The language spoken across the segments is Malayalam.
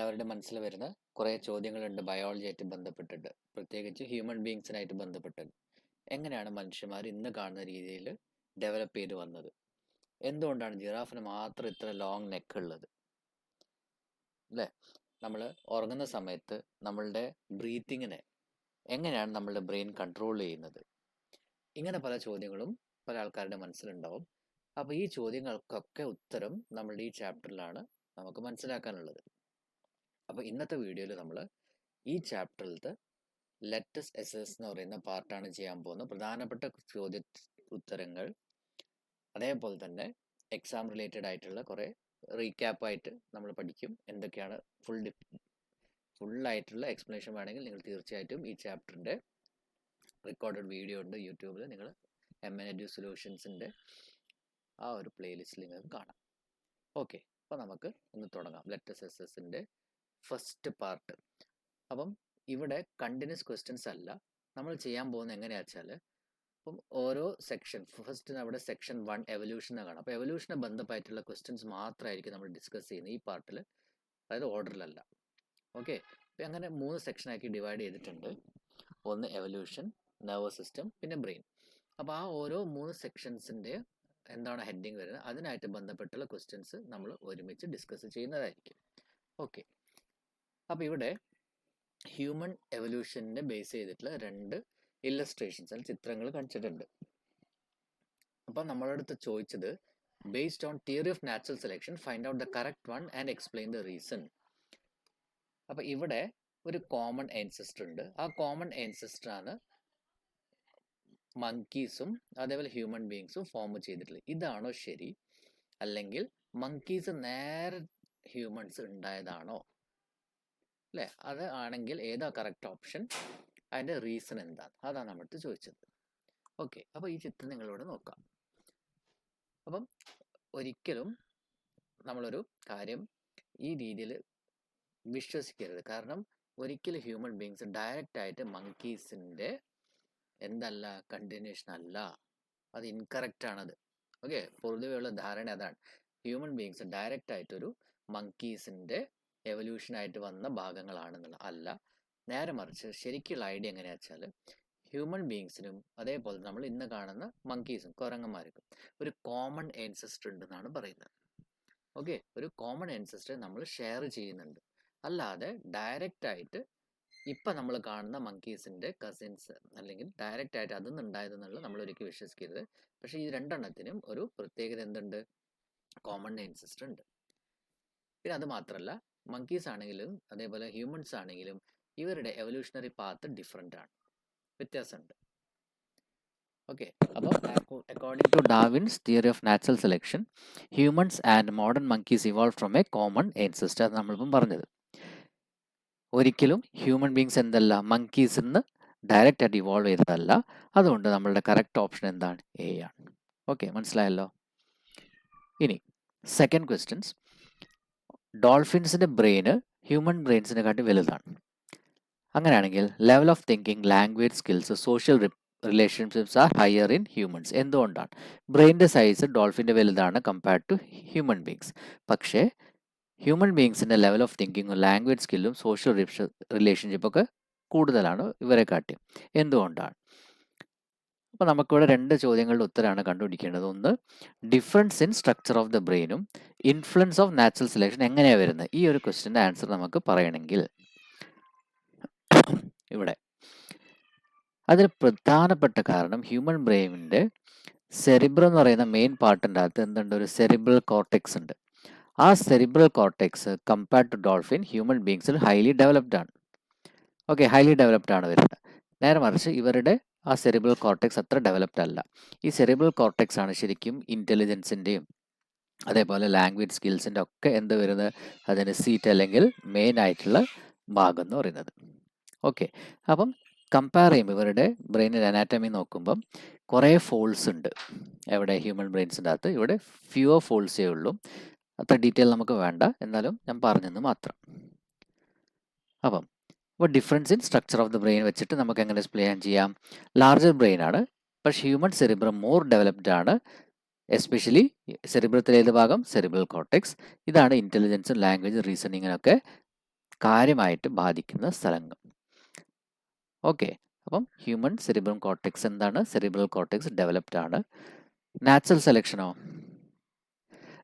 എല്ലാവരുടെ മനസ്സിൽ വരുന്ന കുറേ ചോദ്യങ്ങളുണ്ട് ബയോളജിയായിട്ട് ബന്ധപ്പെട്ടിട്ട്, പ്രത്യേകിച്ച് ഹ്യൂമൻ ബീങ്സിനായിട്ട് ബന്ധപ്പെട്ടിട്ട്. എങ്ങനെയാണ് മനുഷ്യന്മാർ ഇന്ന് കാണുന്ന രീതിയിൽ ഡെവലപ്പ് ചെയ്ത് വന്നത്? എന്തുകൊണ്ടാണ് ജിറാഫിന് മാത്രം ഇത്ര ലോങ് നെക്ക് ഉള്ളത്? അല്ലേ? നമ്മൾ ഉറങ്ങുന്ന സമയത്ത് നമ്മളുടെ ബ്രീത്തിങ്ങിനെ എങ്ങനെയാണ് നമ്മളുടെ ബ്രെയിൻ കൺട്രോൾ ചെയ്യുന്നത്? ഇങ്ങനെ പല ചോദ്യങ്ങളും പല ആൾക്കാരുടെ മനസ്സിലുണ്ടാവും. അപ്പോൾ ഈ ചോദ്യങ്ങൾക്കൊക്കെ ഉത്തരം നമ്മളുടെ ഈ ചാപ്റ്ററിലാണ് നമുക്ക് മനസ്സിലാക്കാനുള്ളത്. അപ്പോൾ ഇന്നത്തെ വീഡിയോയിൽ നമ്മൾ ഈ ചാപ്റ്ററിലത്തെ ലെറ്റസ് എസ്എസ് എന്ന് പറയുന്ന പാർട്ടാണ് ചെയ്യാൻ പോകുന്നത്. പ്രധാനപ്പെട്ട ചോദ്യ ഉത്തരങ്ങൾ, അതേപോലെ തന്നെ എക്സാം റിലേറ്റഡ് ആയിട്ടുള്ള കുറേ റീക്യാപ്പായിട്ട് നമ്മൾ പഠിക്കും. എന്തൊക്കെയാണ് ഫുള്ളായിട്ടുള്ള എക്സ്പ്ലനേഷൻ വേണമെങ്കിൽ നിങ്ങൾ തീർച്ചയായിട്ടും ഈ ചാപ്റ്ററിൻ്റെ റെക്കോർഡഡ് വീഡിയോ ഉണ്ട് യൂട്യൂബിൽ. നിങ്ങൾ MNEdu സൊല്യൂഷൻസിൻ്റെ ആ ഒരു പ്ലേലിസ്റ്റിൽ നിങ്ങൾക്ക് കാണാം. ഓക്കെ, അപ്പോൾ നമുക്ക് ഒന്ന് തുടങ്ങാം. ലെറ്റസ് എസ്എസിൻ്റെ ഫസ്റ്റ് പാർട്ട്. അപ്പം ഇവിടെ കണ്ടിന്യൂസ് ക്വസ്റ്റ്യൻസ് അല്ല നമ്മൾ ചെയ്യാൻ പോകുന്നത്. എങ്ങനെയാണെന്ന് വെച്ചാൽ, അപ്പം ഓരോ സെക്ഷൻ, ഫസ്റ്റ് അവിടെ സെക്ഷൻ 1 എവല്യൂഷൻ കാണാം. അപ്പോൾ എവല്യൂഷനെ ബന്ധപ്പെട്ടുള്ള ക്വസ്റ്റ്യൻസ് മാത്രമായിരിക്കും നമ്മൾ ഡിസ്കസ് ചെയ്യുന്നത് ഈ പാർട്ടിൽ, അതായത് ഓർഡറിലല്ല. ഓക്കെ, അപ്പോൾ അങ്ങനെ 3 സെക്ഷനാക്കി ഡിവൈഡ് ചെയ്തിട്ടുണ്ട്. ഒന്ന് എവല്യൂഷൻ, നെർവസ് സിസ്റ്റം, പിന്നെ ബ്രെയിൻ. അപ്പോൾ ആ ഓരോ 3 സെക്ഷൻസിൻ്റെ എന്താണ് ഹെഡിങ് വരുന്നത്, അതിനായിട്ട് ബന്ധപ്പെട്ടുള്ള ക്വസ്റ്റ്യൻസ് നമ്മൾ ഒരുമിച്ച് ഡിസ്കസ് ചെയ്യുന്നതായിരിക്കും. ഓക്കെ, അപ്പോൾ ഇവിടെ ഹ്യൂമൻ എവല്യൂഷനെ ബേസ് ചെയ്തിട്ടുള്ള 2 ഇല്ലസ്ട്രേഷൻസ് അല്ലെങ്കിൽ ചിത്രങ്ങൾ കാണിച്ചിട്ടുണ്ട്. അപ്പം നമ്മളെ അടുത്ത് ചോദിച്ചത്, based on theory of natural selection find out the correct one and explain the reason. അപ്പം ഇവിടെ ഒരു കോമൺ ആൻസെസ്റ്റർ ഉണ്ട്. ആ കോമൺ ആൻസെസ്റ്ററാണ് മങ്കീസും അതേപോലെ ഹ്യൂമൻ ബീങ്സും ഫോം ചെയ്തിട്ടുള്ളത്. ഇതാണോ ശരി, അല്ലെങ്കിൽ മങ്കീസ് നേരെ ഹ്യൂമൻസ് ഉണ്ടായതാണോ? അല്ലേ? അത് ആണെങ്കിൽ ഏതാ കറക്റ്റ് ഓപ്ഷൻ, അതിൻ്റെ റീസൺ എന്താണ്, അതാണ് നമ്മളടുത്ത് ചോദിച്ചത്. ഓക്കെ, അപ്പോൾ ഈ ചിത്രം നിങ്ങളോട് നോക്കാം. അപ്പം ഒരിക്കലും നമ്മളൊരു കാര്യം ഈ രീതിയിൽ വിശ്വസിക്കരുത്. കാരണം ഒരിക്കലും ഹ്യൂമൻ ബീങ്സ് ഡയറക്റ്റ് ആയിട്ട് മങ്കീസിൻ്റെ എന്തല്ല, കണ്ടിന്യൂഷൻ അല്ല. അത് ഇൻകറക്റ്റ് ആണത്. ഓക്കെ, പൊതുവെയുള്ള ധാരണ അതാണ്. ഹ്യൂമൻ ബീങ്സ് ഡയറക്റ്റ് ആയിട്ടൊരു മങ്കീസിൻ്റെ എവല്യൂഷനായിട്ട് വന്ന ഭാഗങ്ങളാണെന്നുള്ള അല്ല. നേരെ മറിച്ച് ശരിക്കുള്ള ഐഡിയ എങ്ങനെയാണെന്ന് വെച്ചാൽ, ഹ്യൂമൻ ബീങ്സിനും അതേപോലെ നമ്മൾ ഇന്ന് കാണുന്ന മങ്കീസും കുരങ്ങന്മാർക്കും ഒരു കോമൺ ആൻസെസ്റ്റർ ഉണ്ടെന്നാണ് പറയുന്നത്. ഓക്കെ, ഒരു കോമൺ ആൻസെസ്റ്റർ നമ്മൾ ഷെയർ ചെയ്യുന്നുണ്ട്. അല്ലാതെ ഡയറക്റ്റ് ആയിട്ട് ഇപ്പം നമ്മൾ കാണുന്ന മങ്കീസിൻ്റെ കസിൻസ് അല്ലെങ്കിൽ ഡയറക്റ്റ് ആയിട്ട് അതിൽ നിന്നുണ്ടായതെന്നുള്ള നമ്മൾ ഒരിക്കലും വിശ്വസിക്കരുത്. പക്ഷേ ഈ 2 എണ്ണത്തിനും ഒരു പ്രത്യേകത എന്തുണ്ട്, കോമൺ ആൻസെസ്റ്റർ ഉണ്ട്. പിന്നെ അത് മാത്രമല്ല, മങ്കീസ് ആണെങ്കിലും അതേപോലെ ഹ്യൂമൻസ് ആണെങ്കിലും ഇവരുടെ എവല്യൂഷണറി പാത്ത് ഡിഫറെൻ്റ് ആണ്, വ്യത്യാസമുണ്ട്. ഓക്കെ, അപ്പോൾ according to Darwin's theory of natural selection, humans and modern monkeys evolve from a common ancestor. അത് നമ്മളിപ്പം പറഞ്ഞത്. ഒരിക്കലും ഹ്യൂമൻ ബീങ്സ് എന്തല്ല, മങ്കീസിൽ നിന്ന് ഡയറക്റ്റ് ആയിട്ട് ഇവോൾവ് ചെയ്തതല്ല. അതുകൊണ്ട് നമ്മളുടെ കറക്റ്റ് ഓപ്ഷൻ എന്താണ്, എ ആണ്. ഓക്കെ, മനസ്സിലായല്ലോ. ഇനി സെക്കൻഡ് ക്വസ്റ്റ്യൻസ്, ഡോൾഫിൻസിൻ്റെ ബ്രെയിന് ഹ്യൂമൻ ബ്രെയിൻസിനെ കാട്ടി വലുതാണ്. അങ്ങനെയാണെങ്കിൽ level of thinking, language skills, social relationships are higher in humans. എന്തുകൊണ്ടാണ്? ബ്രെയിൻ്റെ സൈസ് ഡോൾഫിൻ്റെ വലുതാണ് കമ്പയർഡ് ടു ഹ്യൂമൻ ബീങ്സ്. പക്ഷേ ഹ്യൂമൻ ബീങ്സിൻ്റെ ലെവൽ ഓഫ് തിങ്കിങ്ങും ലാംഗ്വേജ് സ്കില്ലും സോഷ്യൽ റിലേഷൻഷിപ്പൊക്കെ കൂടുതലാണ് ഇവരെ കാട്ടി. എന്തുകൊണ്ടാണ്? അപ്പോൾ നമുക്കിവിടെ 2 ചോദ്യങ്ങളുടെ ഉത്തരമാണ് കണ്ടുപിടിക്കേണ്ടത്. ഒന്ന്, difference in structure of the ബ്രെയിനും ഇൻഫ്ലുവൻസ് ഓഫ് നാച്ചുറൽ സെലക്ഷൻ എങ്ങനെയാണ് വരുന്നത്. ഈ ഒരു ക്വസ്റ്റ്യൻ്റെ ആൻസർ നമുക്ക് പറയണമെങ്കിൽ ഇവിടെ അതിന് പ്രധാനപ്പെട്ട കാരണം ഹ്യൂമൻ ബ്രെയിനിൻ്റെ സെറിബ്രം എന്ന് പറയുന്ന മെയിൻ പാർട്ടിൻ്റെ അകത്ത് എന്തുണ്ട്, ഒരു സെറിബ്രൽ കോർട്ടെക്സ് ഉണ്ട്. ആ cerebral cortex compared to dolphin human ബീങ്സിൽ ഹൈലി ഡെവലപ്ഡ് ആണ്. ഓക്കെ, ഹൈലി ഡെവലപ്ഡ് ആണ് വരുന്നത്. നേരെ മറിച്ച് ഇവരുടെ ആ സെറിബ്രൽ കോർട്ടെക്സ് അത്ര ഡെവലപ്ഡ് അല്ല. ഈ സെറിബ്രൽ കോർട്ടെക്സ് ആണ് ശരിക്കും ഇൻ്റലിജൻസിൻ്റെയും അതേപോലെ ലാംഗ്വേജ് സ്കിൽസിൻ്റെ ഒക്കെ എന്ത് വരുന്നത്, അതിന് സീറ്റ് അല്ലെങ്കിൽ മെയിൻ ആയിട്ടുള്ള ഭാഗം എന്ന് പറയുന്നത്. ഓക്കെ, അപ്പം കമ്പയർ ചെയ്യുമ്പോൾ ഇവരുടെ ബ്രെയിനിൻ്റെ അനാറ്റമി നോക്കുമ്പം കുറേ ഫോൾസ് ഉണ്ട്. എവിടെ, ഹ്യൂമൻ ബ്രെയിൻസിൻ്റെ അകത്ത് ഇവിടെ ഫ്യൂവർ ഫോൾസേ ഉള്ളൂ. അത്ര ഡീറ്റെയിൽ നമുക്ക് വേണ്ട, എന്നാലും ഞാൻ പറഞ്ഞെന്ന് മാത്രം. അപ്പം അപ്പോൾ difference in structure of the brain വെച്ചിട്ട് നമുക്ക് എങ്ങനെ എക്സ്പ്ലെയിൻ ചെയ്യാം? ലാർജർ ബ്രെയിൻ ആണ്, പക്ഷേ ഹ്യൂമൻ സെറിബ്രം മോർ ഡെവലപ്ഡ് ആണ്. എസ്പെഷ്യലി സെറിബ്രത്തിലെ ഏത് ഭാഗം, സെറിബ്രൽ കോർട്ടെക്സ്. ഇതാണ് ഇൻ്റലിജൻസും ലാംഗ്വേജ് റീസണിങ്ങിനൊക്കെ കാര്യമായിട്ട് ബാധിക്കുന്ന സ്ഥലങ്ങൾ. ഓക്കെ, അപ്പം ഹ്യൂമൻ സെറിബ്രൽ കോർട്ടെക്സ് എന്താണ്? സെറിബ്രൽ കോർട്ടെക്സ് ഡെവലപ്ഡ് ആണ്. നാച്ചുറൽ സെലക്ഷനോ?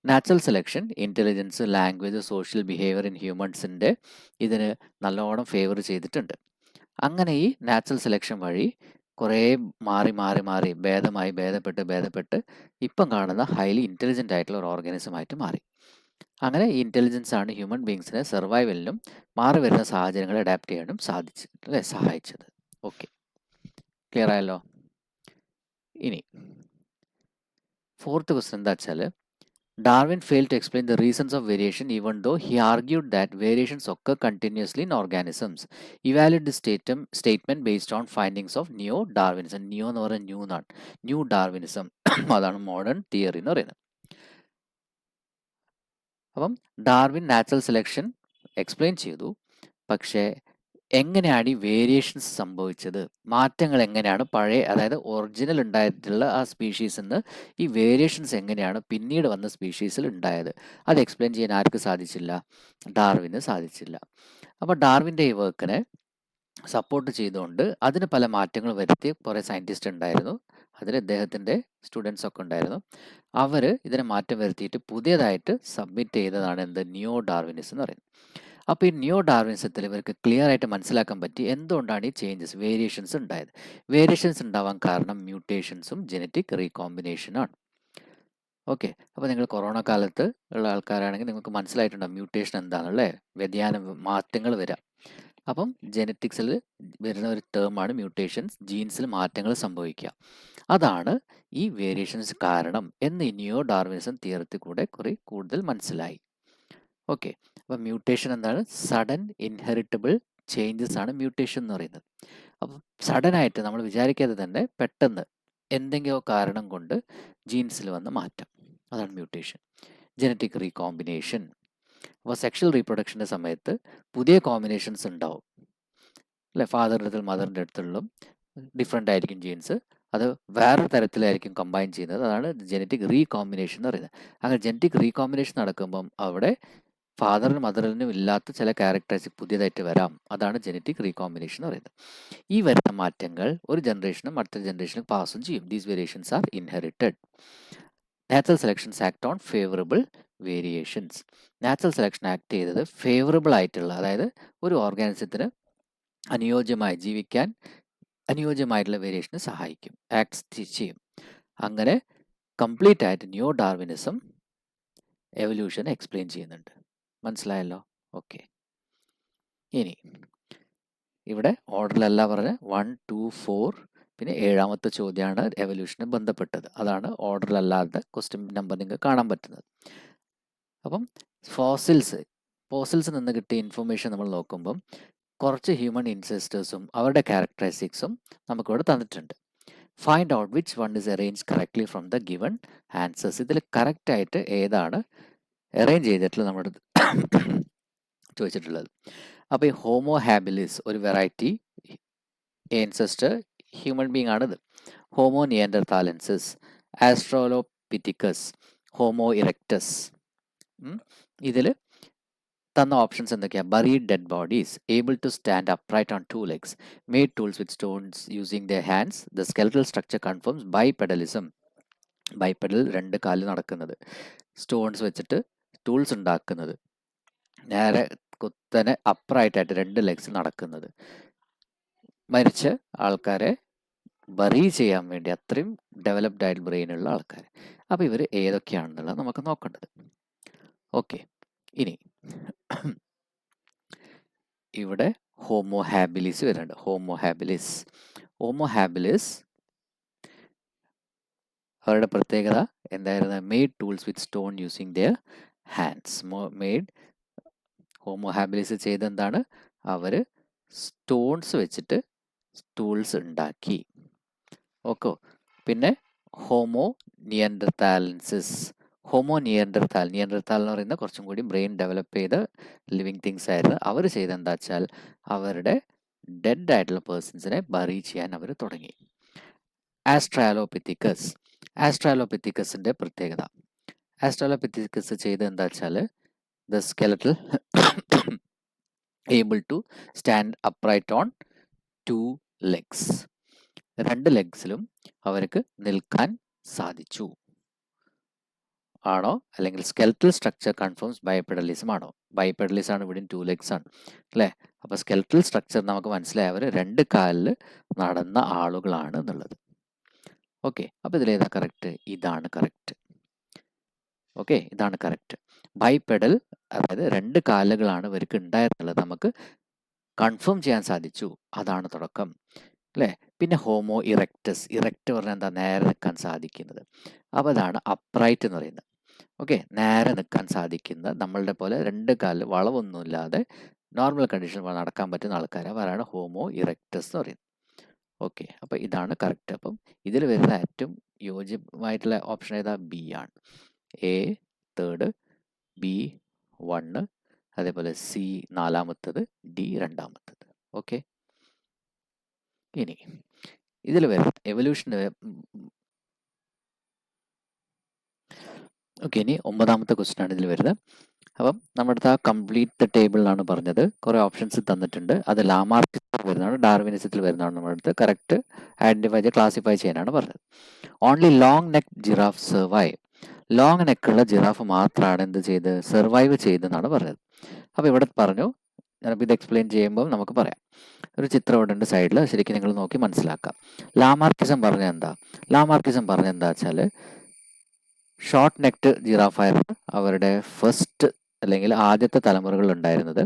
Natural selection intelligence, language, social behaviour in ഹ്യൂമൻസിൻ്റെ ഇതിന് നല്ലോണം ഫേവർ ചെയ്തിട്ടുണ്ട്. അങ്ങനെ ഈ നാച്ചുറൽ സെലക്ഷൻ വഴി കുറേ മാറി ഭേദപ്പെട്ട് ഇപ്പം കാണുന്ന ഹൈലി ഇൻ്റലിജൻ്റ് ആയിട്ടുള്ള ഒരു ഓർഗാനിസമായിട്ട് മാറി. അങ്ങനെ ഈ ഇൻ്റലിജൻസ് ആണ് ഹ്യൂമൻ ബീങ്സിനെ സർവൈവലിനും മാറി വരുന്ന സാഹചര്യങ്ങളെ അഡാപ്റ്റ് ചെയ്യാനും സഹായിച്ചത്. ഓക്കെ, ക്ലിയർ ആയല്ലോ? ഇനി 4th ക്വസ്റ്റ്യൻ എന്താ വെച്ചാൽ, Darwin failed to explain the reasons of variation even though he argued that variations occur continuously in organisms. Evaluate the statement based on findings of Neo-Darwinism. Neo എന്ന് പറയുന്നത് ന്യൂ ഡാർവിനിസം അതാണ് മോഡേൺ തിയറി എന്ന് പറയുന്നത്. അപ്പം ഡാർവിൻ നാച്ചുറൽ സെലക്ഷൻ എക്സ്പ്ലെയിൻ ചെയ്തു, പക്ഷേ എങ്ങനെയാണ് ഈ വേരിയേഷൻസ് സംഭവിച്ചത്, മാറ്റങ്ങൾ എങ്ങനെയാണ് പഴയ, അതായത് ഒറിജിനൽ ഉണ്ടായിട്ടുള്ള ആ സ്പീഷീസിൽ നിന്ന് ഈ വേരിയേഷൻസ് എങ്ങനെയാണ് പിന്നീട് വന്ന സ്പീഷീസിൽ ഉണ്ടായത്, അത് എക്സ്പ്ലെയിൻ ചെയ്യാൻ ആർക്ക് സാധിച്ചില്ല? ഡാർവിന് സാധിച്ചില്ല. അപ്പോൾ ഡാർവിൻ്റെ ഈ വർക്കിനെ സപ്പോർട്ട് ചെയ്തുകൊണ്ട് അതിന് പല മാറ്റങ്ങൾ വരുത്തിയ കുറേ സയൻറ്റിസ്റ്റ് ഉണ്ടായിരുന്നു. അതിൽ അദ്ദേഹത്തിൻ്റെ സ്റ്റുഡൻസ് ഒക്കെ ഉണ്ടായിരുന്നു. അവർ ഇതിനെ മാറ്റം വരുത്തിയിട്ട് പുതിയതായിട്ട് സബ്മിറ്റ് ചെയ്തതാണ് എന്ത്? ന്യൂ ഡാർവിനിസം എന്ന് പറയുന്നത്. അപ്പോൾ ഈ ന്യൂ ഡാർവിനിസത്തിൽ ഇവർക്ക് ക്ലിയർ ആയിട്ട് മനസ്സിലാക്കാൻ പറ്റി എന്തുകൊണ്ടാണ് ഈ ചേഞ്ചസ്, വേരിയേഷൻസ് ഉണ്ടായത്. വേരിയേഷൻസ് ഉണ്ടാവാൻ കാരണം മ്യൂട്ടേഷൻസും ജനറ്റിക് റീകോമ്പിനേഷനാണ്. ഓക്കെ, അപ്പോൾ നിങ്ങൾ കൊറോണ കാലത്ത് ഉള്ള ആൾക്കാരാണെങ്കിൽ നിങ്ങൾക്ക് മനസ്സിലായിട്ടുണ്ടാകും മ്യൂട്ടേഷൻ എന്താണല്ലേ, വ്യതിയാനം, മാറ്റങ്ങൾ വരാം. അപ്പം ജനറ്റിക്സിൽ വരുന്ന ഒരു ടേമാണ് മ്യൂട്ടേഷൻസ്, ജീൻസിൽ മാറ്റങ്ങൾ സംഭവിക്കുക. അതാണ് ഈ വേരിയേഷൻസ് കാരണം എന്ന് ഈ ന്യൂ ഡാർവിനിസം തിയറത്തിൽ കൂടെ കൂടുതൽ മനസ്സിലായി. ഓക്കെ, അപ്പം മ്യൂട്ടേഷൻ എന്താണ്? സഡൻ ഇൻഹെറിറ്റബിൾ ചേഞ്ചസ് ആണ് മ്യൂട്ടേഷൻ എന്ന് പറയുന്നത്. അപ്പം സഡനായിട്ട് നമ്മൾ വിചാരിക്കാതെ തന്നെ പെട്ടെന്ന് എന്തെങ്കിലും കാരണം കൊണ്ട് ജീൻസിൽ വന്ന മാറ്റം, അതാണ് മ്യൂട്ടേഷൻ. ജനറ്റിക് റീകോമ്പിനേഷൻ, അപ്പോൾ സെക്ഷൽ റീപ്രൊഡക്ഷൻ്റെ സമയത്ത് പുതിയ കോമ്പിനേഷൻസ് ഉണ്ടാവും അല്ലേ, ഫാദറിൻ്റെ അടുത്തും മദറിൻ്റെ അടുത്തുള്ള ഡിഫറെൻ്റ് ആയിരിക്കും ജീൻസ്, അത് വേറൊരു തരത്തിലായിരിക്കും കമ്പൈൻ ചെയ്യുന്നത്, അതാണ് ജനറ്റിക് റീകോമ്പിനേഷൻ എന്ന് പറയുന്നത്. അങ്ങനെ ജനറ്റിക് റീകോമ്പിനേഷൻ നടക്കുമ്പം അവിടെ ഫാദറിനും മദറിനും ഇല്ലാത്ത ചില ക്യാരക്ടേഴ്സ് പുതിയതായിട്ട് വരാം, അതാണ് ജനറ്റിക് റീകോമ്പിനേഷൻ എന്ന് പറയുന്നത്. ഈ വരുന്ന മാറ്റങ്ങൾ ഒരു ജനറേഷനും അടുത്ത ജനറേഷനും പാസും ചെയ്യും. These variations R inherited. Natural selections act on favourable variations. Natural selection act ചെയ്തത് ഫേവറബിൾ ആയിട്ടുള്ള, അതായത് ഒരു ഓർഗാനിസത്തിന് ജീവിക്കാൻ അനുയോജ്യമായിട്ടുള്ള വേരിയേഷന് സഹായിക്കും, ആക്ട് ചെയ്യും. അങ്ങനെ കംപ്ലീറ്റ് ആയിട്ട് ന്യൂ ഡാർവിനിസം എവല്യൂഷൻ എക്സ്പ്ലെയിൻ ചെയ്യുന്നുണ്ട്. മനസ്സിലായല്ലോ? ഓക്കെ, ഇനി ഇവിടെ ഓർഡറിലല്ല പറഞ്ഞ 1, 2, 4, പിന്നെ 7ാമത്തെ ചോദ്യമാണ് എവല്യൂഷന് ബന്ധപ്പെട്ടത്. അതാണ് ഓർഡറിലല്ലാത്ത ക്വസ്റ്റ്യൻ നമ്പർ നിങ്ങൾക്ക് കാണാൻ പറ്റുന്നത്. അപ്പം ഫോസിൽസ് നിന്ന് കിട്ടിയ ഇൻഫർമേഷൻ നമ്മൾ നോക്കുമ്പം കുറച്ച് ഹ്യൂമൻ ഇൻസെസ്റ്റേഴ്സും അവരുടെ ക്യാരക്ടറിസ്റ്റിക്സും നമുക്കിവിടെ തന്നിട്ടുണ്ട്. Find out which one is arrange correctly from the given answers. ഇതിൽ കറക്റ്റായിട്ട് ഏതാണ് അറേഞ്ച് ചെയ്തിട്ടുള്ള നമ്മുടെ ചോദിച്ചിട്ടുള്ളത്. അപ്പോൾ ഈ ഹോമോ ഹാബിലിസ് ഒരു വെറൈറ്റി ഏൻസെസ്റ്റർ ഹ്യൂമൻ ബീങ് ആണിത്. Homo neanderthalensis, Australopithecus, Homo erectus. ഇതിൽ തന്ന ഓപ്ഷൻസ് എന്തൊക്കെയാണ്? Buried dead bodies, able to stand upright on 2 legs, made tools with stones using the hands, the skeletal structure confirms bipedalism. Bipedal 2 കാലിൽ നടക്കുന്നത്, സ്റ്റോൺസ് വെച്ചിട്ട് ടൂൾസ് ഉണ്ടാക്കുന്നത്, നേരെ കുത്തനെ അപ്രൈറ്റായിട്ട് 2 legs നടക്കുന്നത്, മരിച്ച ആൾക്കാരെ ബറി ചെയ്യാൻ വേണ്ടി അത്രയും ഡെവലപ്ഡ് ആയിട്ട് ബ്രെയിനുള്ള ആൾക്കാർ. അപ്പോൾ ഇവർ ഏതൊക്കെയാണെന്നുള്ളത് നമുക്ക് നോക്കേണ്ടത്. ഓക്കെ, ഇനി ഇവിടെ ഹോമോ ഹാബിലിസ് വരുന്നുണ്ട്. ഹോമോ ഹാബിലിസ് അവരുടെ പ്രത്യേകത എന്തായിരുന്നു? Made tools with stone using their hands. Homo habilis ചെയ്തെന്താണ്? അവർ സ്റ്റോൺസ് വെച്ചിട്ട് ടൂൾസ് ഉണ്ടാക്കി. ഓക്കെ, പിന്നെ ഹോമോ നിയൻഡർതാലൻസിസ്. നിയൻഡർതാൽ എന്ന് പറയുന്ന കുറച്ചും കൂടി ബ്രെയിൻ ഡെവലപ്പ് ചെയ്ത ലിവിങ് തിങ്സ് ആയിരുന്നു. അവർ ചെയ്തെന്താ വെച്ചാൽ അവരുടെ ഡെഡ് ആയിട്ടുള്ള പേഴ്സൺസിനെ ബറി ചെയ്യാൻ അവർ തുടങ്ങി. ആസ്ട്രാലോപിത്തിക്കസിന്റെ പ്രത്യേകത, ആസ്ട്രാലോപിത്തിക്കസ് ചെയ്ത് എന്താ വെച്ചാൽ the skeletal able to stand upright on 2 legs. 2 ലെഗ്സിലും അവർക്ക് നിൽക്കാൻ സാധിച്ചു ആണോ? അല്ലെങ്കിൽ സ്കെൽറ്റൽ സ്ട്രക്ചർ കൺഫേംസ് ബൈപെഡലിസം ആണോ? ബൈപെഡലിസം ആണ്, ഇവിടെ 2 legs ആണ് അല്ലേ? അപ്പോൾ സ്കെൽറ്റൽ സ്ട്രക്ചർ നമുക്ക് മനസ്സിലായി, അവർ 2 കാലിൽ നടന്ന ആളുകളാണ് എന്നുള്ളത്. ഓക്കെ, അപ്പോൾ ഇതിലേതാ കറക്റ്റ്? ഇതാണ് കറക്റ്റ്. ഓക്കെ, ഇതാണ് കറക്റ്റ്. ബൈപെഡൽ, അതായത് 2 കാലുകളാണ് ഇവർക്ക് ഉണ്ടായിരുന്നുള്ളത്, നമുക്ക് കൺഫേം ചെയ്യാൻ സാധിച്ചു. അതാണ് തുടക്കം അല്ലേ? പിന്നെ ഹോമോ ഇറക്റ്റസ്, ഇറക്റ്റ് പറഞ്ഞാൽ എന്താ? നേരെ നിൽക്കാൻ സാധിക്കുന്നത്. അപ്പോൾ അതാണ് അപ്രൈറ്റ് എന്ന് പറയുന്നത്. ഓക്കെ, നേരെ നിൽക്കാൻ സാധിക്കുന്ന, നമ്മളുടെ പോലെ 2 കാലിൽ വളവൊന്നുമില്ലാതെ നോർമൽ കണ്ടീഷൻ നടക്കാൻ പറ്റുന്ന ആൾക്കാർ, അവരാണ് ഹോമോ ഇറക്റ്റസ് എന്ന് പറയുന്നത്. ഓക്കെ, അപ്പോൾ ഇതാണ് കറക്റ്റ്. അപ്പം ഇതിൽ വരുന്ന ഏറ്റവും യോജ്യമായിട്ടുള്ള ഓപ്ഷൻ ഏതാ? ബി ആണ്. എ തേർഡ്, ബി 1, അതേപോലെ സി 4ാമത്തത്, ഡി 2ാമത്തത്. ഓക്കെ, ഇനി ഇതിൽ വരും എവല്യൂഷൻ്റെ. ഓക്കെ, ഇനി 9ാമത്തെ ക്വസ്റ്റ്യൻ ആണ് ഇതിൽ വരുന്നത്. അപ്പം നമ്മുടെ അടുത്ത് ആ കംപ്ലീറ്റ് ടേബിളിലാണ് പറഞ്ഞത്, കുറേ ഓപ്ഷൻസ് തന്നിട്ടുണ്ട്. അത് ലാമാർക്കിസത്തിൽ വരുന്നതാണ്, ഡാർവിനിസത്തിൽ വരുന്നതാണ്. നമ്മുടെ അടുത്ത് കറക്റ്റ് ഐഡന്റിഫൈ ചെയ്ത് ക്ലാസിഫൈ ചെയ്യാനാണ് പറഞ്ഞത്. Only long neck giraffe survive. Long നെക്കുള്ള ജിറാഫ് മാത്രമാണ് എന്ത് ചെയ്ത്? സർവൈവ് ചെയ്തെന്നാണ് പറഞ്ഞത്. അപ്പോൾ ഇവിടെ പറഞ്ഞു, ഞാനിപ്പോൾ ഇത് എക്സ്പ്ലെയിൻ ചെയ്യുമ്പോൾ നമുക്ക് പറയാം. ഒരു ചിത്രം ഇവിടെ ഉണ്ട് സൈഡിൽ, ശരിക്കും നിങ്ങൾ നോക്കി മനസ്സിലാക്കാം. ലാമാർക്കിസം പറഞ്ഞ എന്താ? ലാമാർക്കിസം പറഞ്ഞ എന്താ വെച്ചാൽ, ഷോർട്ട് നെക്ഡ് ജിറാഫായിരുന്നു അവരുടെ ഫസ്റ്റ് അല്ലെങ്കിൽ ആദ്യത്തെ തലമുറകൾ ഉണ്ടായിരുന്നത്.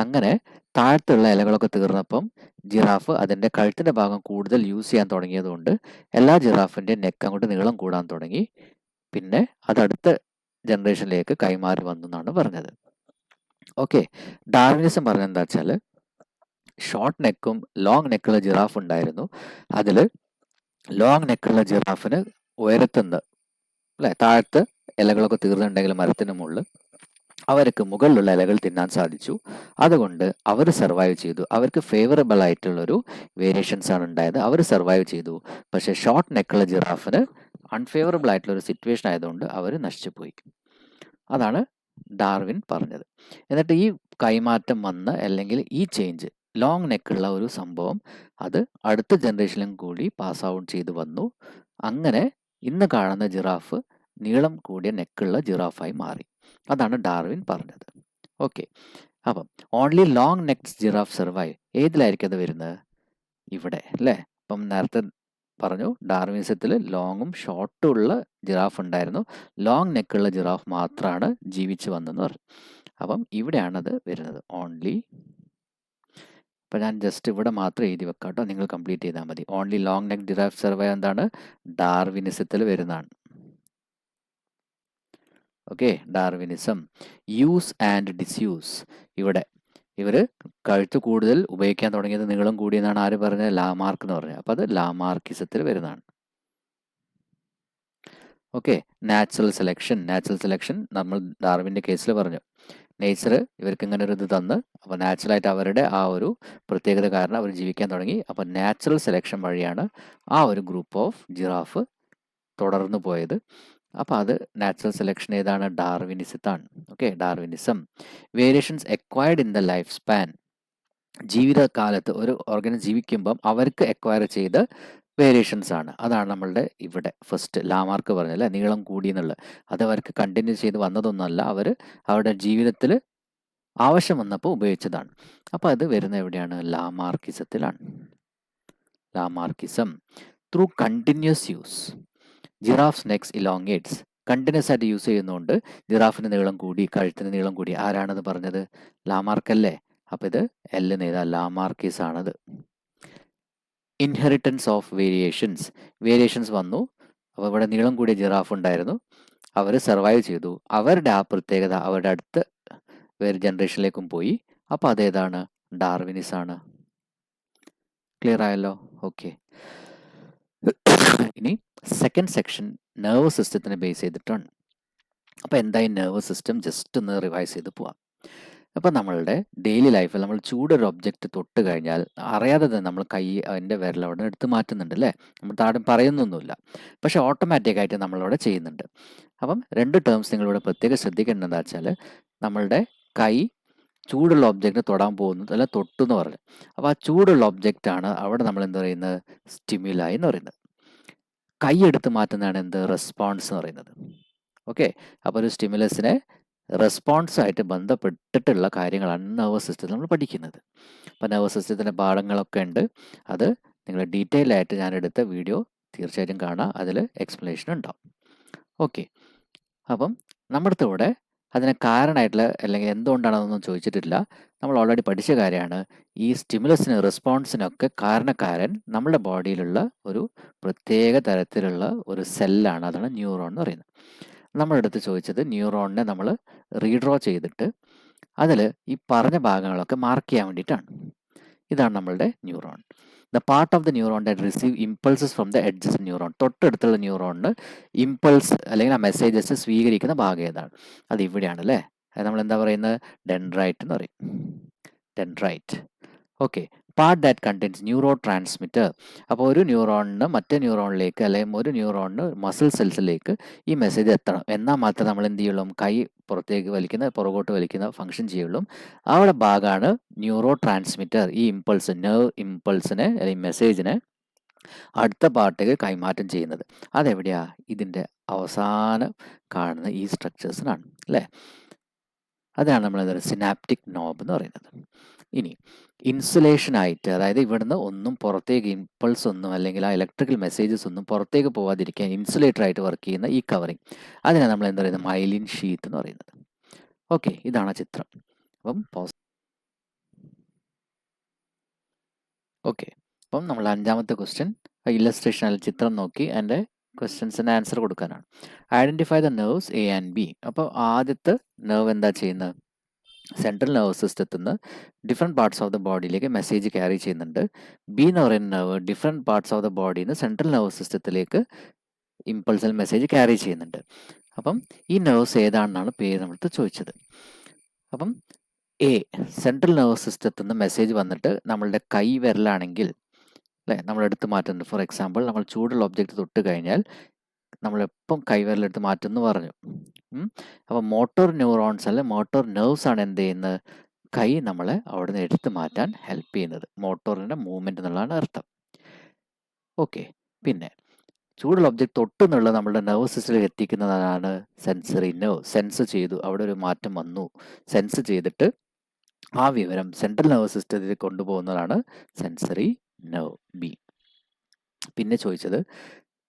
അങ്ങനെ താഴത്തുള്ള ഇലകളൊക്കെ തീർന്നപ്പം ജിറാഫ് അതിൻ്റെ കഴുത്തിൻ്റെ ഭാഗം കൂടുതൽ യൂസ് ചെയ്യാൻ തുടങ്ങിയതുകൊണ്ട് എല്ലാ ജിറാഫിൻ്റെയും നെക്ക് അങ്ങോട്ട് നീളം കൂടാൻ തുടങ്ങി. പിന്നെ അത് അടുത്ത ജനറേഷനിലേക്ക് കൈമാറി വന്നു എന്നാണ് പറഞ്ഞത്. ഓക്കെ, ഡാർവിനിസം പറഞ്ഞത് എന്താ വെച്ചാൽ, ഷോർട്ട് നെക്കും ലോങ് നെക്കുള്ള ജിറാഫ് ഉണ്ടായിരുന്നു. അതിൽ ലോങ് നെക്കുള്ള ജിറാഫിന് ഉയരത്തുനിന്ന് അല്ലേ, താഴത്ത് ഇലകളൊക്കെ തീർന്നിട്ടുണ്ടെങ്കിൽ മരത്തിന് മുകളിൽ അവർക്ക് മുകളിലുള്ള ഇലകൾ തിന്നാൻ സാധിച്ചു. അതുകൊണ്ട് അവർ സർവൈവ് ചെയ്തു. അവർക്ക് ഫേവറബിൾ ആയിട്ടുള്ളൊരു വേരിയേഷൻസ് ആണ് ഉണ്ടായത്, അവർ സർവൈവ് ചെയ്തു. പക്ഷേ ഷോർട്ട് നെക്കുള്ള ജിറാഫിന് അൺഫേവറബിൾ ആയിട്ടുള്ള ഒരു സിറ്റുവേഷൻ ആയതുകൊണ്ട് അവർ നശിച്ചുപോയി. അതാണ് ഡാർവിൻ പറഞ്ഞത്. എന്നിട്ട് ഈ കൈമാറ്റം വന്ന്, അല്ലെങ്കിൽ ഈ ചേഞ്ച്, ലോങ് നെക്കുള്ള ഒരു സംഭവം, അത് അടുത്ത ജനറേഷനിലും കൂടി പാസ് ഔട്ട് ചെയ്തു വന്നു. അങ്ങനെ ഇന്ന് കാണുന്ന ജിറാഫ് നീളം കൂടിയ നെക്കുള്ള ജിറാഫായി മാറി. അതാണ് ഡാർവിൻ പറഞ്ഞത്. ഓക്കെ, അപ്പം only long next giraffe survive, ഏതിലായിരിക്കും അത് വരുന്നത്? ഇവിടെ അല്ലേ. അപ്പം നേരത്തെ പറഞ്ഞു, ഡാർവിനിസത്തിൽ ലോങ്ങും ഷോർട്ടും ഉള്ള ജിറാഫ് ഉണ്ടായിരുന്നു, ലോങ് നെക്കുള്ള ജിറാഫ് മാത്രമാണ് ജീവിച്ചു വന്നതെന്ന് പറഞ്ഞു. അപ്പം ഇവിടെയാണത് വരുന്നത്, ഓൺലി. അപ്പം ഞാൻ ജസ്റ്റ് ഇവിടെ മാത്രം എഴുതി വെക്കാം കേട്ടോ, നിങ്ങൾ കംപ്ലീറ്റ് ചെയ്താൽ മതി. Only long neck giraffe survive എന്താണ്? ഡാർവിനിസത്തിൽ വരുന്നതാണ്. Okay, Darwinism. Use and disuse, ഇവിടെ ഇവർ കഴുത്ത് കൂടുതൽ ഉപയോഗിക്കാൻ തുടങ്ങിയത് നീളം കൂടിയെന്നാണ് ആര് പറഞ്ഞത്? ലാമാർക്ക് എന്ന് പറഞ്ഞത്. അപ്പോൾ അത് ലാമാർക്കിസത്തിൽ വരുന്നതാണ്. ഓക്കെ, നാച്ചുറൽ സെലക്ഷൻ നമ്മൾ ഡാർവിൻ്റെ കേസിൽ പറഞ്ഞു, നേച്ചർ ഇവർക്ക് ഇങ്ങനെ ഒരു ഇത് തന്ന്, അപ്പോൾ നാച്ചുറലായിട്ട് അവരുടെ ആ ഒരു പ്രത്യേകത കാരണം അവർ ജീവിക്കാൻ തുടങ്ങി. അപ്പോൾ നാച്ചുറൽ സെലക്ഷൻ വഴിയാണ് ആ ഒരു ഗ്രൂപ്പ് ഓഫ് ജിറാഫ് തുടർന്നു പോയത്. അപ്പോൾ അത് നാച്ചുറൽ സെലക്ഷൻ ഏതാണ്? ഡാർവിനിസത്താണ്. Okay, Darwinism. Variations acquired in the life span, ജീവിതകാലത്ത് ഒരു ഓർഗനിസം ജീവിക്കുമ്പം അവർക്ക് എക്വയർ ചെയ്ത വേരിയേഷൻസ് ആണ്. അതാണ് നമ്മളുടെ ഇവിടെ ഫസ്റ്റ് ലാമാർക്ക് പറഞ്ഞല്ലേ, നീളം കൂടി എന്നുള്ളത്. അത് അവർക്ക് കണ്ടിന്യൂ ചെയ്ത് വന്നതൊന്നുമല്ല, അവർ അവരുടെ ജീവിതത്തിൽ ആവശ്യം വന്നപ്പോൾ ഉപയോഗിച്ചതാണ്. അപ്പോൾ അത് വരുന്ന എവിടെയാണ്? ലാമാർക്കിസത്തിലാണ്. Lamarckism. Through continuous use giraffes necks elongates, continuous ആയിട്ട് യൂസ് ചെയ്യുന്നതുകൊണ്ട് ജിറാഫിന് നീളം കൂടി, കഴുത്തിന് നീളം കൂടി. ആരാണത് പറഞ്ഞത്? ലാമാർക്കല്ലേ. അപ്പോൾ ഇത് എൽ നേതാ, ലാമാർക്കിസ് ആണത്. ഇൻഹെറിറ്റൻസ് ഓഫ് വേരിയേഷൻസ് വന്നു. അപ്പോൾ ഇവിടെ നീളം കൂടിയ ജിറാഫ് ഉണ്ടായിരുന്നു, അവർ സർവൈവ് ചെയ്തു. അവരുടെ ആ പ്രത്യേകത അവരുടെ അടുത്ത വേറെ ജനറേഷനിലേക്കും പോയി. അപ്പോൾ അതേതാണ്? ഡാർവിനിസ് ആണ്. ക്ലിയർ ആയല്ലോ? ഓക്കെ, ഇനി സെക്കൻഡ് സെക്ഷൻ നെർവസ് സിസ്റ്റത്തിനെ ബേസ് ചെയ്തിട്ടാണ്. അപ്പോൾ എന്തായി നെർവസ് സിസ്റ്റം? ജസ്റ്റ് ഒന്ന് റിവൈസ് ചെയ്ത് പോവാം. അപ്പോൾ നമ്മളുടെ ഡെയിലി ലൈഫിൽ നമ്മൾ ചൂടൊരു ഒബ്ജക്റ്റ് തൊട്ട് കഴിഞ്ഞാൽ അറിയാതെ തന്നെ നമ്മൾ കൈ അതിൻ്റെ വിരലവിടെ എടുത്ത് മാറ്റുന്നുണ്ട് അല്ലേ, നമ്മൾ താഴെ പറയുന്നൊന്നുമില്ല, പക്ഷെ ഓട്ടോമാറ്റിക്കായിട്ട് നമ്മളവിടെ ചെയ്യുന്നുണ്ട്. അപ്പം 2 ടേംസ് നിങ്ങളിവിടെ പ്രത്യേകം ശ്രദ്ധിക്കേണ്ടത് എന്താ വെച്ചാൽ, നമ്മളുടെ കൈ ചൂടുള്ള ഒബ്ജക്റ്റ് തൊടാൻ പോകുന്നത് അല്ല തൊട്ടു എന്ന് പറഞ്ഞു. അപ്പോൾ ആ ചൂടുള്ള ഒബ്ജക്റ്റ് ആണ് അവിടെ നമ്മൾ എന്ത് പറയുന്നത്, സ്റ്റിമുലായി എന്ന് പറയുന്നത്. കൈ എടുത്ത് മാറ്റുന്നതാണ് എന്ത്, റെസ്പോൺസ് എന്ന് പറയുന്നത്. ഓക്കെ, അപ്പോൾ ഒരു സ്റ്റിമുലസിനെ റെസ്പോൺസായിട്ട് ബന്ധപ്പെട്ടിട്ടുള്ള കാര്യങ്ങളാണ് നെർവസ് സിസ്റ്റത്തിൽ നമ്മൾ പഠിക്കുന്നത്. അപ്പോൾ നെർവസ് സിസ്റ്റത്തിൻ്റെ പാഠങ്ങളൊക്കെ ഉണ്ട്. അത് നിങ്ങൾ ഡീറ്റെയിൽ ആയിട്ട് ഞാൻ എടുത്ത വീഡിയോ തീർച്ചയായിട്ടും കാണാം, അതിൽ എക്സ്പ്ലനേഷൻ ഉണ്ടാവും. ഓക്കെ, അപ്പം നമ്മുടെ അടുത്ത് ഇവിടെ അതിന് കാരണമായിട്ടുള്ള അല്ലെങ്കിൽ എന്തുകൊണ്ടാണെന്നൊന്നും ചോദിച്ചിട്ടില്ല. നമ്മൾ ഓൾറെഡി പഠിച്ച കാര്യമാണ്. ഈ സ്റ്റിമുലസിന് റെസ്പോൺസിനൊക്കെ കാരണക്കാരൻ നമ്മുടെ ബോഡിയിലുള്ള ഒരു പ്രത്യേക തരത്തിലുള്ള ഒരു സെല്ലാണ്, അതാണ് ന്യൂറോൺ എന്ന് പറയുന്നത്. നമ്മുടെ അടുത്ത് ചോദിച്ചത് ന്യൂറോണിനെ നമ്മൾ റീഡ്രോ ചെയ്തിട്ട് അതിൽ ഈ പറഞ്ഞ ഭാഗങ്ങളൊക്കെ മാർക്ക് ചെയ്യാൻ വേണ്ടിയിട്ടാണ്. ഇതാണ് നമ്മളുടെ neuron. The part of the neuron that receive impulses from the edges neuron. തൊട്ടടുത്തുള്ള ന്യൂറോണിന് ഇമ്പൾസ് അല്ലെങ്കിൽ ആ മെസ്സേജസ് സ്വീകരിക്കുന്ന ഭാഗം ഏതാണ്, അത് ഇവിടെയാണ് അല്ലേ. അത് നമ്മൾ എന്താ പറയുന്നത്, ഡെൻഡ്രൈറ്റ് എന്ന് പറയും. Dendrite. Okay, part that contains neuro transmitter. അപ്പോൾ ഒരു ന്യൂറോണിന് മറ്റേ ന്യൂറോണിലേക്ക് അല്ലെങ്കിൽ ഒരു ന്യൂറോണിന് മസിൽ സെൽസിലേക്ക് ഈ മെസ്സേജ് എത്തണം, എന്നാൽ മാത്രമേ നമ്മൾ എന്ത് ചെയ്യുള്ളൂ, കൈ പുറത്തേക്ക് വലിക്കുന്ന പുറകോട്ട് വലിക്കുന്ന ഫംഗ്ഷൻ ചെയ്യുള്ളൂ. അവിടെ ഭാഗമാണ് ന്യൂറോ ട്രാൻസ്മിറ്റർ. ഈ ഇമ്പൾസ്, നെർവ് ഇമ്പൾസിനെ അല്ലെങ്കിൽ മെസ്സേജിനെ അടുത്ത പാർട്ടിലേക്ക് കൈമാറ്റം ചെയ്യുന്നത്. അതെവിടെയാ, ഇതിൻ്റെ അവസാനം കാണുന്ന ഈ സ്ട്രക്ചേഴ്സിനാണ് അല്ലേ. അതാണ് നമ്മൾ സിനാപ്റ്റിക് നോബ് എന്ന് പറയുന്നത്. ഇനി ഇൻസുലേഷനായിട്ട്, അതായത് ഇവിടുന്ന് ഒന്നും പുറത്തേക്ക് ഇമ്പൾസ് ഒന്നും അല്ലെങ്കിൽ ആ ഇലക്ട്രിക്കൽ മെസ്സേജസ് ഒന്നും പുറത്തേക്ക് പോകാതിരിക്കാൻ ഇൻസുലേറ്റർ ആയിട്ട് വർക്ക് ചെയ്യുന്ന ഈ കവറിങ്, അതിനെ നമ്മൾ എന്താ പറയുന്നത്, മൈലിൻ ഷീറ്റ് എന്ന് പറയുന്നത്. ഓക്കെ, ഇതാണ് ആ ചിത്രം. അപ്പം ഓക്കെ, അപ്പം നമ്മൾ 5ാമത്തെ ക്വസ്റ്റ്യൻ ഇല്ലസ്ട്രേഷൻ അല്ലെങ്കിൽ ചിത്രം നോക്കി എൻ്റെ ക്വസ്റ്റ്യൻസിന് ആൻസർ കൊടുക്കാനാണ്. Identify the nerves A and B. അപ്പോൾ ആദ്യത്തെ നെർവ് എന്താ ചെയ്യുന്നത്, സെൻട്രൽ നെർവസ് സിസ്റ്റത്തിൽ നിന്ന് ഡിഫറെൻറ്റ് പാർട്സ് ഓഫ് ദ ബോഡിയിലേക്ക് മെസ്സേജ് ക്യാരി ചെയ്യുന്നുണ്ട്. ബി എന്ന് പറയുന്ന nerve different parts of the ബോഡിയിൽ നിന്ന് സെൻട്രൽ നെർവസ് സിസ്റ്റത്തിലേക്ക് ഇമ്പൾസൽ മെസ്സേജ് ക്യാരി ചെയ്യുന്നുണ്ട്. അപ്പം ഈ നെർവ്സ് ഏതാണെന്നാണ് പേര് നമ്മളടുത്ത് ചോദിച്ചത്. അപ്പം എ, സെൻട്രൽ നെർവസ് സിസ്റ്റത്തിൽ നിന്ന് മെസ്സേജ് വന്നിട്ട് നമ്മളുടെ കൈ വിരലാണെങ്കിൽ അല്ലേ നമ്മൾ എടുത്ത് മാറ്റുന്നുണ്ട്. ഫോർ എക്സാമ്പിൾ, നമ്മൾ ചൂടുള്ള ഒബ്ജക്റ്റ് തൊട്ട് കഴിഞ്ഞാൽ നമ്മളെപ്പം കൈവിരലെടുത്ത് മാറ്റുമെന്ന് പറഞ്ഞു. അപ്പോൾ മോട്ടോർ ന്യൂറോൺസ് അല്ലെ മോട്ടോർ നെർവ്സ് ആണ് എന്ത് ചെയ്യുന്നത്, കൈ നമ്മളെ അവിടെ നിന്ന് എടുത്ത് മാറ്റാൻ ഹെൽപ്പ് ചെയ്യുന്നത്. മോട്ടോറിൻ്റെ മൂവ്മെൻറ്റ് എന്നുള്ളതാണ് അർത്ഥം. ഓക്കെ, പിന്നെ ചൂടുള്ള ഒബ്ജക്റ്റ് തൊട്ടെന്നുള്ള നമ്മുടെ നെർവസ് സിസ്റ്റത്തിൽ എത്തിക്കുന്നതാണ് സെൻസറി നെർവ്. സെൻസ് ചെയ്തു, അവിടെ ഒരു മാറ്റം വന്നു, സെൻസ് ചെയ്തിട്ട് ആ വിവരം സെൻട്രൽ നെർവസ് സിസ്റ്റത്തിൽ കൊണ്ടുപോകുന്നതാണ് സെൻസറി നെർവ് ബി. പിന്നെ ചോദിച്ചത്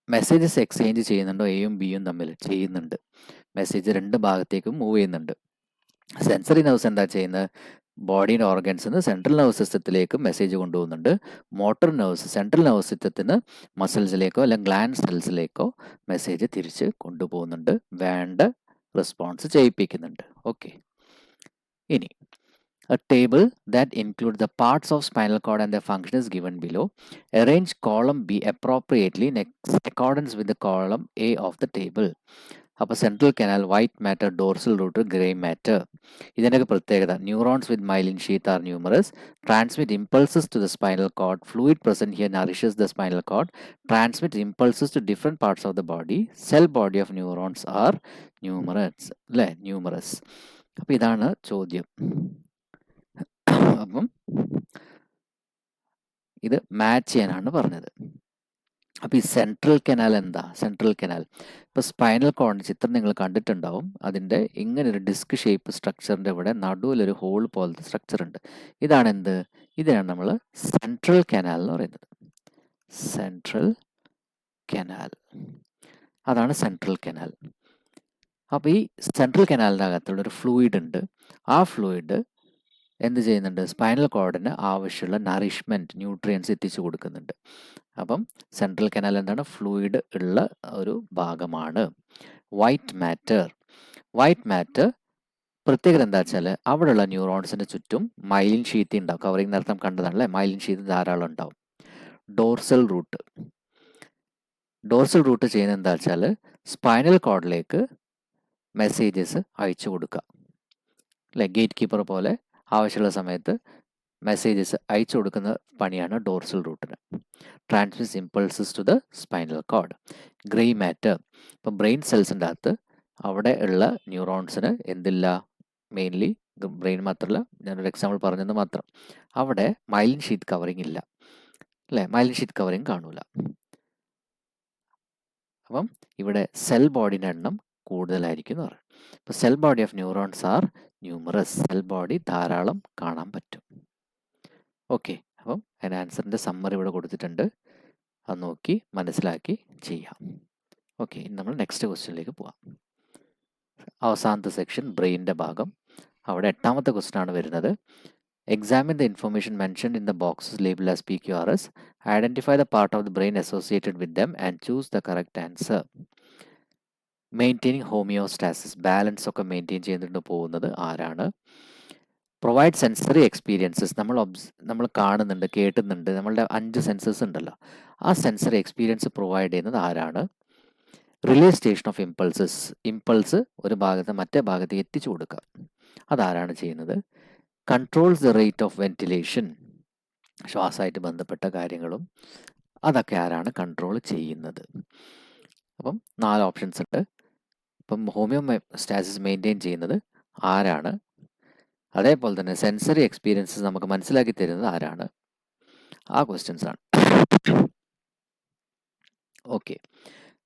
മെസ്സേജസ് എക്സ്ചേഞ്ച് ചെയ്യുന്നുണ്ടോ, എയും ബിയും തമ്മിൽ ചെയ്യുന്നുണ്ട്. മെസ്സേജ് രണ്ട് ഭാഗത്തേക്കും മൂവ് ചെയ്യുന്നുണ്ട്. സെൻസറി നെർവ്സ് എന്താ ചെയ്യുന്നത്, ബോഡിയുടെ ഓർഗൻസിൽ നിന്ന് സെൻട്രൽ നെർവസ് സിസ്റ്റത്തിലേക്ക് മെസ്സേജ് കൊണ്ടുപോകുന്നുണ്ട്. മോട്ടോർ നെർവ്സ് സെൻട്രൽ നെർവസ് സിസ്റ്റത്തിന് മസിൽസിലേക്കോ അല്ലെങ്കിൽ ഗ്ലാൻഡ് സെൽസിലേക്കോ മെസ്സേജ് തിരിച്ച് കൊണ്ടുപോകുന്നുണ്ട്, വേണ്ട റെസ്പോൺസ് ചെയ്യിപ്പിക്കുന്നുണ്ട്. ഓക്കെ, ഇനി a table that includes the parts of spinal cord and their function is given below. Arrange column B appropriately in accordance with the column A of the table. അപ്പോൾ central canal, white matter, dorsal root, grey matter. ഇതിൻ്റെയൊക്കെ പ്രത്യേകത, neurons with myelin sheath are numerous, transmit impulses to the spinal cord, fluid present here nourishes the spinal cord, transmit impulses to different parts of the body, cell body of neurons are numerous അല്ലേ, ന്യൂമറസ്. അപ്പോൾ ഇതാണ് ചോദ്യം. അപ്പം ഇത് മാച്ച് ചെയ്യാനാണ് പറഞ്ഞത്. അപ്പോൾ ഈ സെൻട്രൽ കനാൽ എന്താ, സെൻട്രൽ കനാൽ ഇപ്പോൾ സ്പൈനൽ കോഡ് ചിത്രം നിങ്ങൾ കണ്ടിട്ടുണ്ടാവും. അതിൻ്റെ ഇങ്ങനെ ഒരു ഡിസ്ക് ഷേപ്പ് സ്ട്രക്ചറിൻ്റെ ഇവിടെ നടുവിലൊരു ഹോൾ പോലത്തെ സ്ട്രക്ചർ ഉണ്ട്. ഇതാണ് എന്ത്, ഇതിനാണ് നമ്മൾ സെൻട്രൽ കനാൽ എന്ന് പറയുന്നത്. സെൻട്രൽ കനാൽ, അതാണ് സെൻട്രൽ കനാൽ. അപ്പോൾ ഈ സെൻട്രൽ കനാലിൻ്റെ അകത്തുള്ളൊരു ഫ്ലൂയിഡ് ഉണ്ട്. ആ ഫ്ലൂയിഡ് എന്ത് ചെയ്യുന്നുണ്ട്, സ്പൈനൽ കോഡിന് ആവശ്യമുള്ള നറിഷ്മെൻറ്റ്, ന്യൂട്രിയൻസ് എത്തിച്ചു കൊടുക്കുന്നുണ്ട്. അപ്പം സെൻട്രൽ കനാൽ എന്താണ്, ഫ്ലൂയിഡ് ഉള്ള ഒരു ഭാഗമാണ്. വൈറ്റ് മാറ്റർ, വൈറ്റ് മാറ്റർ പ്രത്യേകത എന്താ വെച്ചാൽ അവിടെയുള്ള ന്യൂറോൺസിന് ചുറ്റും മൈലിൻ ഷീറ്റ് ഉണ്ടാവും. കവറിങ് നേരത്തെ കണ്ടതാണല്ലേ, മൈലിൻ ഷീറ്റ് ധാരാളം ഉണ്ടാവും. ഡോർസൽ റൂട്ട്, ഡോർസൽ റൂട്ട് ചെയ്യുന്നത് എന്താ വെച്ചാൽ സ്പൈനൽ കോഡിലേക്ക് മെസ്സേജസ് അയച്ചു കൊടുക്കുക അല്ലേ, ഗേറ്റ് കീപ്പർ പോലെ ആവശ്യമുള്ള സമയത്ത് മെസ്സേജസ് അയച്ചു കൊടുക്കുന്ന പണിയാണ് ഡോർസൽ റൂട്ടിന്. Transmit impulses to the spinal cord. Grey matter, ഇപ്പം ബ്രെയിൻ സെൽസിൻ്റെ അകത്ത് അവിടെ ഉള്ള ന്യൂറോൺസിന് എന്തില്ല, മെയിൻലി ബ്രെയിൻ മാത്രമല്ല, ഞാനൊരു എക്സാമ്പിൾ പറഞ്ഞെന്ന് മാത്രം. അവിടെ മൈലിൻ ഷീറ്റ് കവറിങ് ഇല്ല, അല്ലേ? മൈലിൻ ഷീറ്റ് കവറിങ് കാണൂല. അപ്പം ഇവിടെ സെൽ ബോഡിയുടെ എണ്ണം കൂടുതലായിരിക്കും എന്ന് പറയും. അപ്പോൾ cell body of neurons are numerous. Cell body ധാരാളം കാണാൻ പറ്റും. ഓക്കെ, അപ്പം അതിന് ആൻസറിൻ്റെ സമ്മറി ഇവിടെ കൊടുത്തിട്ടുണ്ട്. അത് നോക്കി മനസ്സിലാക്കി ചെയ്യാം. ഓക്കെ, ഇനി നമ്മൾ നെക്സ്റ്റ് ക്വസ്റ്റ്യനിലേക്ക് പോവാം. അവസാനത്തെ സെക്ഷൻ ബ്രെയിനിൻ്റെ ഭാഗം. അവിടെ 8ാമത്തെ ക്വസ്റ്റ്യൻ ആണ് വരുന്നത്. Examine the information mentioned in the boxes labeled as PQRS. Identify the part of the brain associated with them and choose the correct answer. Maintaining homeostasis, balance ഒക്കെ മെയിൻറ്റെയിൻ ചെയ്തിട്ട് പോകുന്നത് ആരാണ്? പ്രൊവൈഡ് സെൻസറി എക്സ്പീരിയൻസസ്, നമ്മൾ കാണുന്നുണ്ട്, കേട്ടുന്നുണ്ട്, നമ്മളുടെ 5 സെൻസസ് ഉണ്ടല്ലോ, ആ സെൻസറി എക്സ്പീരിയൻസ് പ്രൊവൈഡ് ചെയ്യുന്നത് ആരാണ്? Relay station of impulses, impulse ഒരു ഭാഗത്ത് മറ്റേ ഭാഗത്ത് എത്തിച്ചു കൊടുക്കുക, അതാരാണ് ചെയ്യുന്നത്? Controls the rate of ventilation, ശ്വാസമായിട്ട് ബന്ധപ്പെട്ട കാര്യങ്ങളും അതൊക്കെ ആരാണ് കൺട്രോൾ ചെയ്യുന്നത്? അപ്പം 4 ഓപ്ഷൻസ് ഉണ്ട്. അപ്പം ഹോമിയോസ്റ്റാസിസ് മെയിൻറ്റെയിൻ ചെയ്യുന്നത് ആരാണ്? അതേപോലെ തന്നെ സെൻസറി എക്സ്പീരിയൻസസ് നമുക്ക് മനസ്സിലാക്കി തരുന്നത് ആരാണ്? ആ ക്വസ്റ്റ്യൻസ് ആണ്. ഓക്കെ,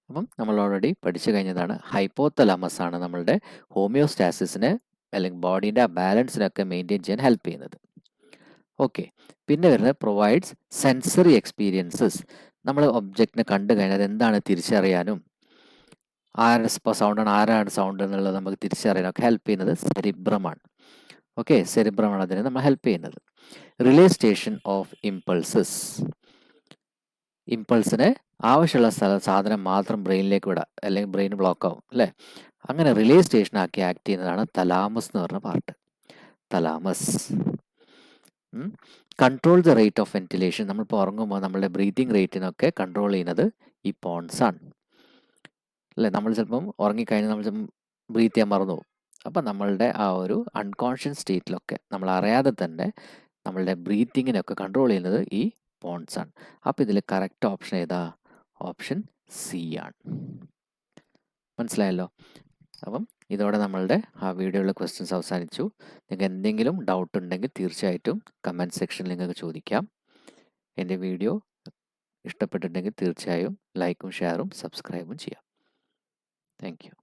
അപ്പം നമ്മൾ ഓൾറെഡി പഠിച്ചു കഴിഞ്ഞതാണ്. ഹൈപ്പോതലാമസ് ആണ് നമ്മളുടെ ഹോമിയോസ്റ്റാസിസിനെ അല്ലെങ്കിൽ ബോഡീൻ്റെ ആ ബാലൻസിനൊക്കെ മെയിൻറ്റെയിൻ ചെയ്യാൻ ഹെൽപ്പ് ചെയ്യുന്നത്. ഓക്കെ, പിന്നെ വരുന്നത് പ്രൊവൈഡ്സ് സെൻസറി എക്സ്പീരിയൻസസ്. നമ്മൾ ഒബ്ജക്റ്റിനെ കണ്ടു കഴിഞ്ഞാൽ അതെന്താണ് തിരിച്ചറിയാനും ആരുടെ സൗണ്ടാണ്, ആരാണ് സൗണ്ട് എന്നുള്ളത് നമുക്ക് തിരിച്ചറിയാനൊക്കെ ഹെൽപ്പ് ചെയ്യുന്നത് സെറിബ്രമാണ്. ഓക്കെ, സെറിബ്രമാണ് അതിനെ നമ്മൾ ഹെൽപ്പ് ചെയ്യുന്നത്. റിലേ സ്റ്റേഷൻ ഓഫ് ഇമ്പൾസസ്, ഇമ്പൾസിനെ ആവശ്യമുള്ള സാധനം മാത്രം ബ്രെയിനിലേക്ക് വിടാം, അല്ലെങ്കിൽ ബ്രെയിൻ ബ്ലോക്ക് ആവും, അല്ലേ? അങ്ങനെ റിലേ സ്റ്റേഷനാക്കി ആക്ട് ചെയ്യുന്നതാണ് തലാമസ് എന്ന് പറഞ്ഞ part. Thalamus. Control the rate of ventilation, നമ്മളിപ്പോൾ ഉറങ്ങുമ്പോൾ നമ്മളുടെ ബ്രീതിങ് റേറ്റിനൊക്കെ കൺട്രോൾ ചെയ്യുന്നത് ഈ പോൺസ് ആണ്, അല്ലേ? നമ്മൾ ചിലപ്പം ഉറങ്ങിക്കഴിഞ്ഞാൽ നമ്മൾ ബ്രീത്ത് ചെയ്യാൻ മറന്നു പോകും. അപ്പം നമ്മളുടെ ആ ഒരു അൺകോൺഷ്യസ് സ്റ്റേറ്റിലൊക്കെ നമ്മൾ അറിയാതെ തന്നെ നമ്മളുടെ ബ്രീത്തിങ്ങിനൊക്കെ കൺട്രോൾ ചെയ്യുന്നത് ഈ പോൺസ് ആണ്. അപ്പം ഇതിൽ കറക്റ്റ് ഓപ്ഷൻ ഏതാ? ഓപ്ഷൻ സി ആണ്. മനസ്സിലായല്ലോ? അപ്പം ഇതോടെ നമ്മളുടെ ആ വീഡിയോയിലെ ക്വസ്റ്റ്യൻസ് അവസാനിച്ചു. നിങ്ങൾക്ക് എന്തെങ്കിലും ഡൗട്ട് ഉണ്ടെങ്കിൽ തീർച്ചയായിട്ടും കമൻറ്റ് സെക്ഷനിൽ നിങ്ങൾക്ക് ചോദിക്കാം. എൻ്റെ വീഡിയോ ഇഷ്ടപ്പെട്ടിട്ടുണ്ടെങ്കിൽ തീർച്ചയായും ലൈക്കും ഷെയറും സബ്സ്ക്രൈബും ചെയ്യാം. Thank you.